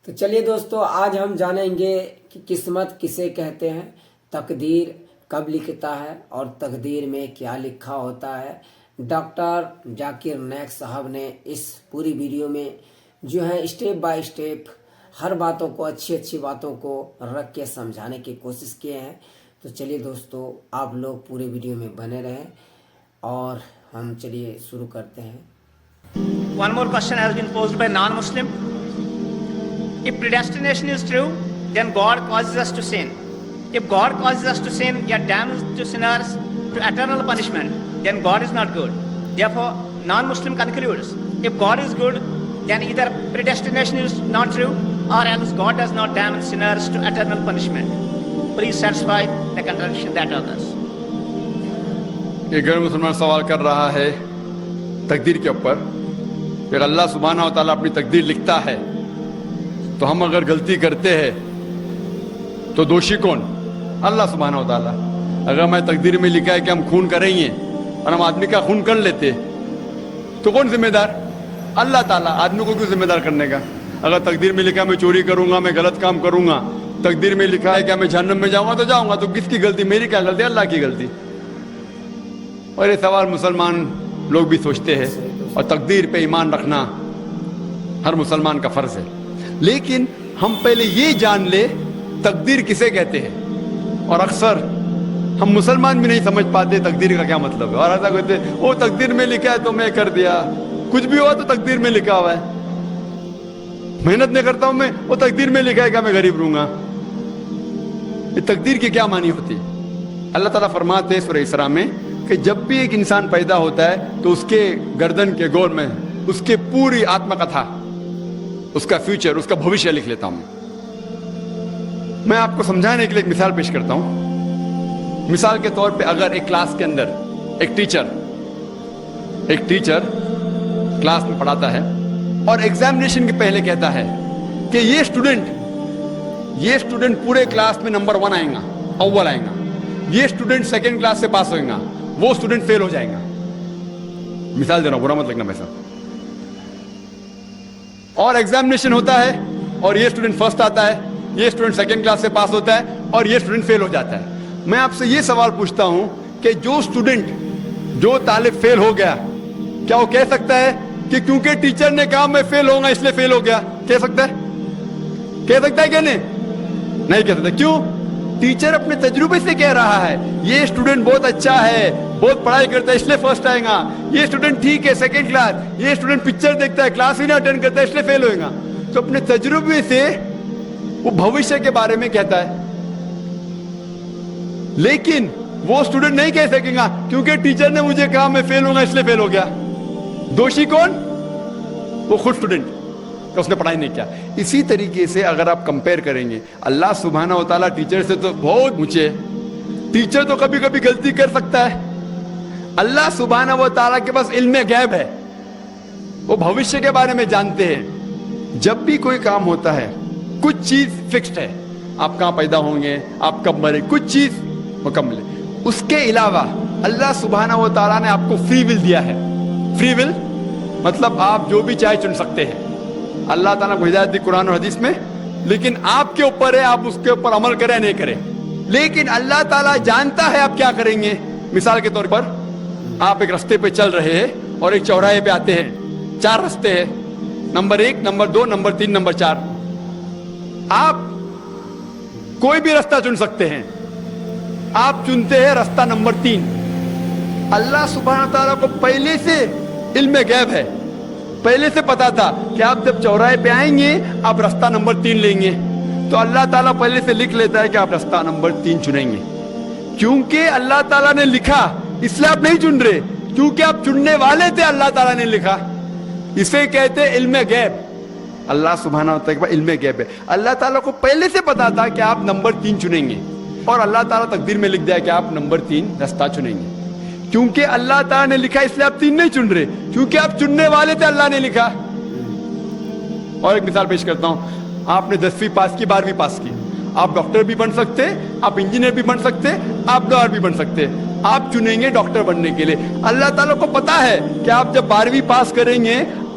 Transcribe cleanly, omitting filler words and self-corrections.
تو چلیے دوستو، آج ہم جانیں گے کہ قسمت کسے کہتے ہیں، تقدیر کب لکھتا ہے اور تقدیر میں کیا لکھا ہوتا ہے۔ ڈاکٹر ذاکر نائک صاحب نے اس پوری ویڈیو میں جو ہے اسٹیپ بائی اسٹیپ ہر باتوں کو، اچھی باتوں کو رکھ کے سمجھانے کی کوشش کیے ہیں۔ تو چلیے دوستو، آپ لوگ پورے ویڈیو میں بنے رہیں اور ہم چلیے شروع کرتے ہیں۔ One more question has been posed by non-Muslim. If predestination is true, then God causes us to sin. If God causes us to sin, yet damns to sinners to eternal punishment, then God is not good. Therefore, non-Muslim concludes, if God is good, then either predestination is not true, or else God does not damn sinners to eternal punishment. Please satisfy the contradiction that occurs. یہ غیر مسلمان سوال کر رہا ہے تقدیر کے اوپر کہ اللہ سبحانہ و تعالیٰ اپنی تقدیر لکھتا ہے تو ہم اگر غلطی کرتے ہیں تو دوشی کون؟ اللہ سبحانہ و تعالیٰ۔ اگر ہمیں تقدیر میں لکھا ہے کہ ہم خون کریں گے اور ہم آدمی کا خون کر لیتے تو کون ذمہ دار؟ اللہ تعالیٰ۔ آدمی کو کیوں ذمہ دار کرنے کا؟ اگر تقدیر میں لکھا ہے میں چوری کروں گا، میں غلط کام کروں گا، تقدیر میں لکھا ہے کہ میں جہنم میں جاؤں گا تو جاؤں گا، تو کس کی غلطی؟ میری کیا غلطی؟ اللہ کی غلطی۔ اور یہ سوال مسلمان لوگ بھی سوچتے ہیں، اور تقدیر پہ ایمان رکھنا ہر مسلمان کا فرض ہے۔ لیکن ہم پہلے یہ جان لے تقدیر کسے کہتے ہیں، اور اکثر ہم مسلمان بھی نہیں سمجھ پاتے تقدیر کا کیا مطلب ہے، اور ایسا کہتے ہیں وہ تقدیر میں لکھا ہے تو میں کر دیا، کچھ بھی ہوا تو تقدیر میں لکھا ہوا ہے، محنت نہیں کرتا ہوں میں، وہ تقدیر میں لکھا ہے کہ میں غریب رہوں گا۔ یہ تقدیر کی کیا معنی ہوتی ہے؟ اللہ تعالیٰ فرماتے ہیں سورہ اسراء میں کہ جب بھی ایک انسان پیدا ہوتا ہے تو اس کے گردن کے گول میں اس کے پوری آتما کتھا، اس کا فیوچر، اس کا بھوشیہ لکھ لیتا ہوں۔ میں آپ کو سمجھانے کے لیے ایک مثال پیش کرتا ہوں۔ مثال کے طور پہ اگر ایک کلاس کے اندر ایک ٹیچر کلاس میں پڑھاتا ہے اور ایگزامینیشن کے پہلے کہتا ہے کہ یہ اسٹوڈنٹ پورے کلاس میں نمبر 1 آئیں گا، اول آئیں گا، یہ اسٹوڈنٹ سیکنڈ کلاس سے پاس ہوئیں گا، وہ اسٹوڈنٹ فیل ہو جائیں گا۔ مثال دے رہا ہوں، برا مت لگنا ویسا۔ اور ایگزامینیشن ہوتا ہے اور یہ اسٹوڈنٹ فرسٹ آتا ہے، یہ اسٹوڈنٹ سیکنڈ کلاس سے پاس ہوتا ہے اور یہ اسٹوڈنٹ فیل ہو جاتا ہے۔ میں آپ سے یہ سوال پوچھتا ہوں کہ جو طالب فیل ہو گیا، کیا وہ کہہ سکتا ہے کہ کیونکہ ٹیچر نے کہا میں فیل ہوں گا اس لیے فیل ہو گیا؟ کہہ سکتا ہے کہ نہیں کہہ سکتا؟ کیوں؟ ٹیچر اپنے تجربے سے کہہ رہا ہے یہ اسٹوڈنٹ بہت اچھا ہے، بہت پڑھائی کرتا ہے اس لیے فرسٹ آئے گا، یہ اسٹوڈنٹ ٹھیک ہے سیکنڈ کلاس، یہ اسٹوڈنٹ پکچر دیکھتا ہے کلاس ہی نہ اٹینڈ کرتا ہے اس لیے فیل ہوئے گا۔ تو اپنے تجربے سے وہ بھوشیہ کے بارے میں کہتا ہے، لیکن وہ اسٹوڈنٹ نہیں کہہ سکے گا کیونکہ ٹیچر نے مجھے کہا میں فیل ہوں گا اس لیے فیل ہو گیا۔ دوشی کون؟ وہ خود اسٹوڈنٹ کہ اس نے پڑھائی نہیں کیا۔ اسی طریقے سے اگر آپ کمپیئر کریں گے، اللہ سبحانہ و تعالیٰ ٹیچر سے تو بہت اونچے ہے۔ ٹیچر تو کبھی کبھی غلطی کر سکتا ہے، اللہ سبحانہ و تعالیٰ کے پاس علم غیب ہے، وہ بھوشیہ کے بارے میں جانتے ہیں۔ جب بھی کوئی کام ہوتا ہے کچھ چیز فکسڈ ہے، آپ کہاں پیدا ہوں گے، آپ کب مرے، کچھ چیز مکمل ہے۔ اس کے علاوہ اللہ سبحانہ و تعالیٰ نے آپ کو فری ول دیا ہے۔ فری ول مطلب آپ جو بھی چاہے چن سکتے ہیں۔ اللہ تعالیٰ کو ہدایت دی قرآن اور حدیث میں، لیکن آپ کے اوپر ہے آپ اس کے اوپر عمل کریں نہیں کریں۔ لیکن اللہ تعالیٰ جانتا ہے آپ کیا کریں گے۔ مثال کے طور پر آپ ایک رستے پہ چل رہے ہیں اور ایک چوراہے پہ آتے ہیں، 4 رستے ہیں، نمبر 1، نمبر 2، نمبر 3، نمبر 4۔ آپ کوئی بھی رستہ چن سکتے ہیں، آپ چنتے ہیں رستہ نمبر 3۔ اللہ سبحانہ تعالیٰ کو پہلے سے علم غیب ہے، پہلے سے پتا تھا کہ آپ جب چوراہے پہ آئیں گے آپ رستہ نمبر 3 لیں گے، تو اللہ تعالیٰ پہلے سے لکھ لیتا ہے کہ آپ رستہ نمبر 3 چنیں گے۔ کیونکہ اللہ تعالیٰ نے لکھا اس لیے آپ نہیں چن رہے، کیونکہ آپ چننے والے تھے، اللہ تعالیٰ نے لکھا۔ اسے کہتے علم غیب۔ اللہ سبحانہ وتعالیٰ کا علم غیب ہے، اللہ تعالیٰ کو پہلے سے پتا تھا کہ آپ نمبر 3 چنیں گے، اور اللہ تعالیٰ تقدیر میں لکھ دیا کہ آپ نمبر 3 رستہ چنیں گے۔ کیونکہ اللہ تعالیٰ نے لکھا اس لیے آپ 3 نہیں چن رہے، کیونکہ آپ چننے والے تھے، اللہ نے لکھا۔ اور ایک مثال پیش کرتا ہوں، آپ نے 10ویں پاس کی، 12ویں پاس کی، آپ ڈاکٹر بھی بن سکتے، آپ انجینئر بھی بن سکتے، آپ لایر بھی بن سکتے، آپ چنیں گے ڈاکٹر بننے کے لیے۔ اللہ تعالیٰ کو پتا ہے کہ آپ جب 12ویں پاس کریں گے